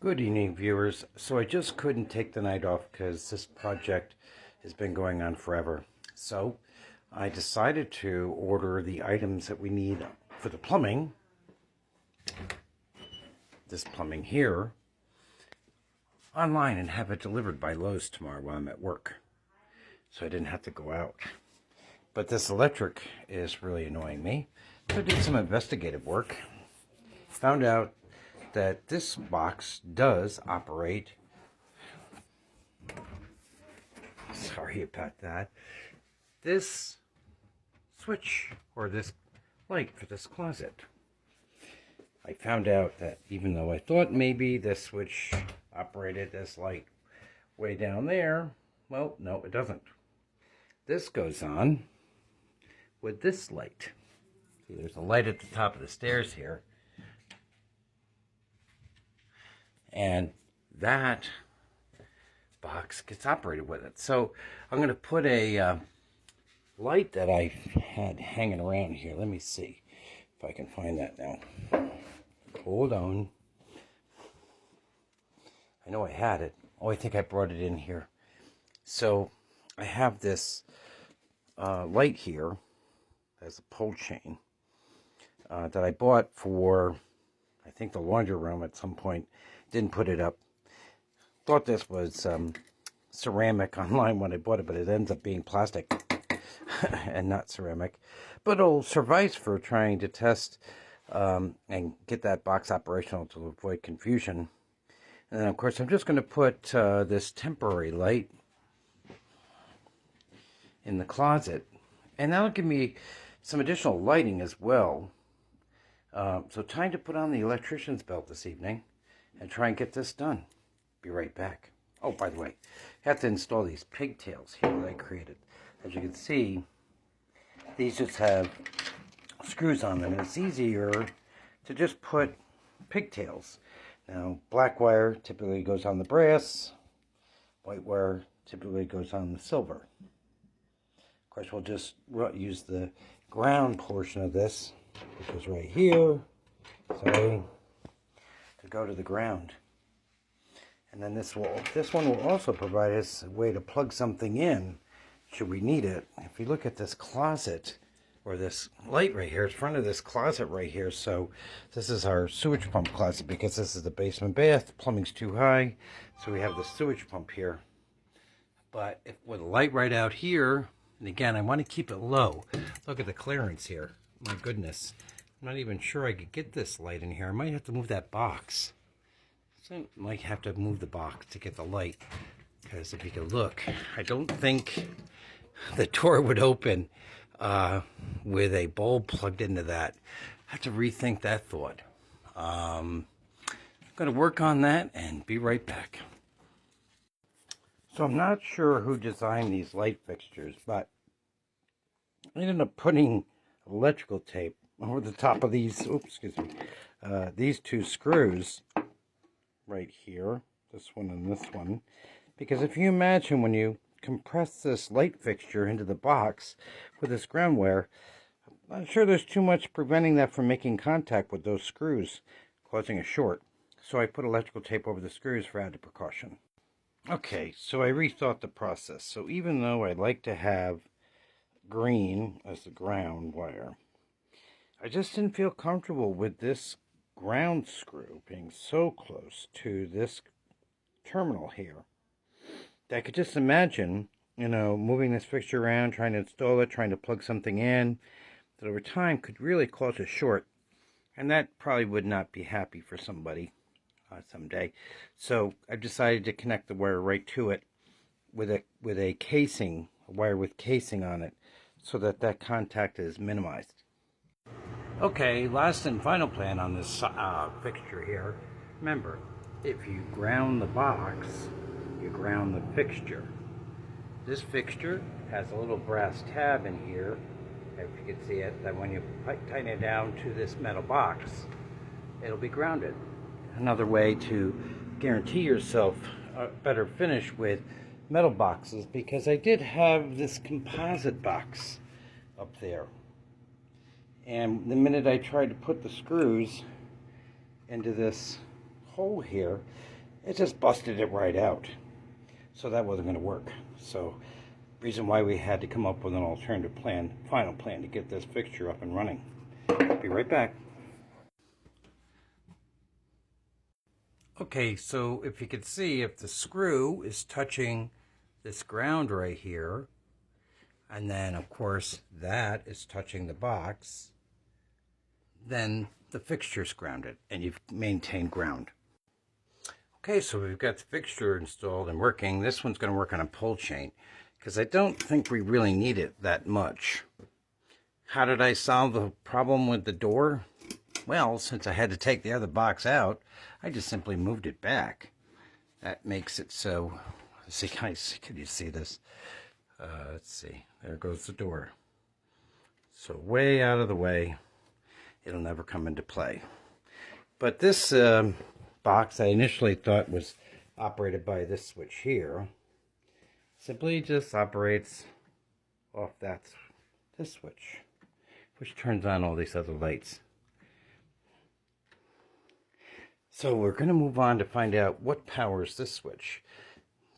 Good evening, viewers. So I just couldn't take the night off because this project has been going on forever. So I decided to order the items that we need for the plumbing, this plumbing here, online and have it delivered by Lowe's tomorrow while I'm at work. So I didn't have to go out. But this electric is really annoying me. So I did some investigative work. Found out that this box does operate. Sorry about that. This switch or this light for this closet. I found out that even though I thought maybe this switch operated this light way down there, well, no, it doesn't. This goes on with this light. See, there's a light at the top of the stairs here. And that box gets operated with it. So I'm going to put a light that I had hanging around here. Let me see if I can find that now. Hold on. I know I had it. Oh, I think I brought it in here. So I have this light here as a pole chain that I bought for, I think, the laundry room at some point. Didn't put it up. Thought this was ceramic online when I bought it, but it ends up being plastic and not ceramic. But it'll suffice for trying to test and get that box operational to avoid confusion. And then, of course, I'm just going to put this temporary light in the closet. And that'll give me some additional lighting as well. So time to put on the electrician's belt this evening and try and get this done. Be right back. Oh, by the way, I have to install these pigtails here that I created. As you can see, these just have screws on them, and it's easier to just put pigtails. Now, black wire typically goes on the brass. White wire typically goes on the silver. Of course, we'll just use the ground portion of this, which is right here. Sorry. To go to the ground. And then this one will also provide us a way to plug something in should we need it. If you look at this closet, or this light right here, it's in front of this closet right here. So this is our sewage pump closet because this is the basement bath. Plumbing's too high, so we have the sewage pump here. But with a light right out here, and again, I want to keep it low. Look at the clearance here. My goodness. I'm not even sure I could get this light in here. I might have to move that box. So I might have to move the box to get the light. Because if you can look, I don't think the door would open with a bulb plugged into that. I have to rethink that thought. I'm going to work on that and be right back. So I'm not sure who designed these light fixtures, but I ended up putting electrical tape over the top of these, these two screws right here, this one and this one, because if you imagine when you compress this light fixture into the box with this ground wire, I'm not sure there's too much preventing that from making contact with those screws, causing a short. So I put electrical tape over the screws for added precaution. Okay, so I rethought the process. So even though I like to have green as the ground wire, I just didn't feel comfortable with this ground screw being so close to this terminal here. I could just imagine, moving this fixture around, trying to install it, trying to plug something in, that over time could really cause a short. And that probably would not be happy for somebody someday. So I've decided to connect the wire right to it with a casing, a wire with casing on it, so that contact is minimized. Okay, last and final plan on this fixture here. Remember, if you ground the box, you ground the fixture. This fixture has a little brass tab in here, if you can see it, that when you tighten it down to this metal box, it'll be grounded. Another way to guarantee yourself a better finish with metal boxes, because I did have this composite box up there. And the minute I tried to put the screws into this hole here, it just busted it right out. So that wasn't going to work. So reason why we had to come up with an alternative plan, final plan, to get this fixture up and running. Be right back. Okay, so if you could see, if the screw is touching this ground right here, and then of course that is touching the box, then the fixture's grounded and you've maintained ground. Okay, so we've got the fixture installed and working. This one's going to work on a pull chain because I don't think we really need it that much. How did I solve the problem with the door? Well, since I had to take the other box out, I just simply moved it back. That makes it so, let's see, can you see this? Let's see, there goes the door. So way out of the way, it'll never come into play. But this box I initially thought was operated by this switch here, simply just operates off this switch, which turns on all these other lights. So we're going to move on to find out what powers this switch.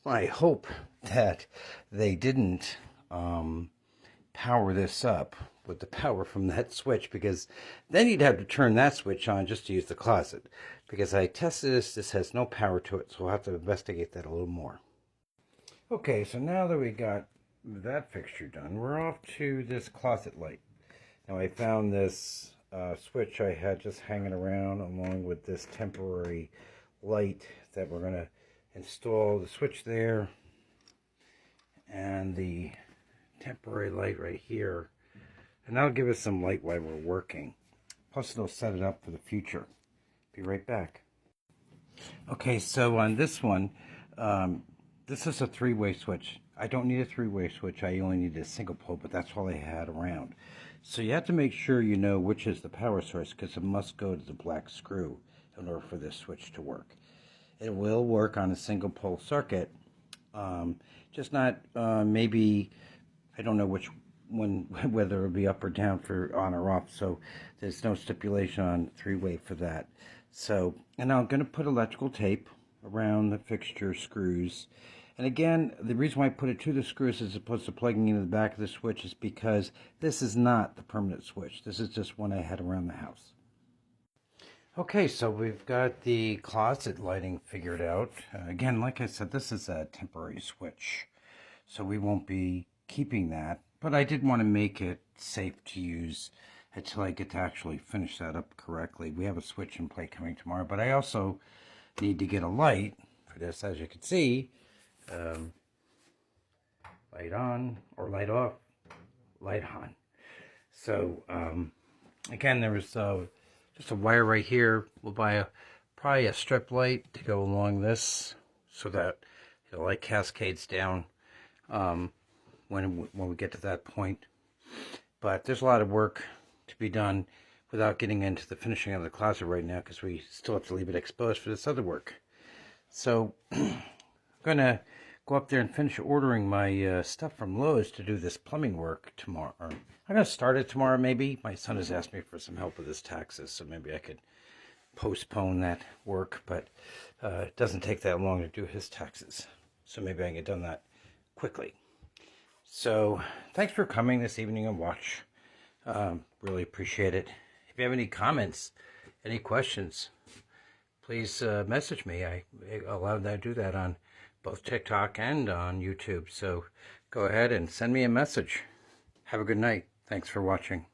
I hope that they didn't power this up with the power from that switch, because then you'd have to turn that switch on just to use the closet. Because I tested this has no power to it, so we'll have to investigate that a little more. Okay, so now that we got that fixture done, we're off to this closet light. Now I found this switch I had just hanging around along with this temporary light that we're going to install. The switch there and the temporary light right here, and that'll give us some light while we're working. Plus it'll set it up for the future. Be right back. Okay, so on this one, this is a three-way switch. I don't need a three-way switch, I only need a single pole, but that's all I had around. So you have to make sure you know which is the power source, because it must go to the black screw in order for this switch to work. It will work on a single pole circuit, just not maybe, I don't know which one, whether it'll be up or down for on or off, so there's no stipulation on three-way for that. So, and now I'm going to put electrical tape around the fixture screws. And again, the reason why I put it to the screws as opposed to plugging into the back of the switch is because this is not the permanent switch. This is just one I had around the house. Okay, so we've got the closet lighting figured out. Again, like I said, this is a temporary switch, so we won't be keeping that. But I did want to make it safe to use until I get to actually finish that up correctly. We have a switch and plate coming tomorrow, but I also need to get a light for this, as you can see. Light on or light off, light on. So again, there was just a wire right here. We'll buy probably a strip light to go along this so that the light cascades down when we get to that point. But there's a lot of work to be done without getting into the finishing of the closet right now, because we still have to leave it exposed for this other work. So I'm gonna go up there and finish ordering my stuff from Lowe's to do this plumbing work tomorrow. I'm going to start it tomorrow, maybe. My son has asked me for some help with his taxes, so maybe I could postpone that work, but it doesn't take that long to do his taxes, so maybe I can get done that quickly. So thanks for coming this evening and watch. Really appreciate it. If you have any comments, any questions, please message me. I allow that to do that on both TikTok and on YouTube. So go ahead and send me a message. Have a good night. Thanks for watching.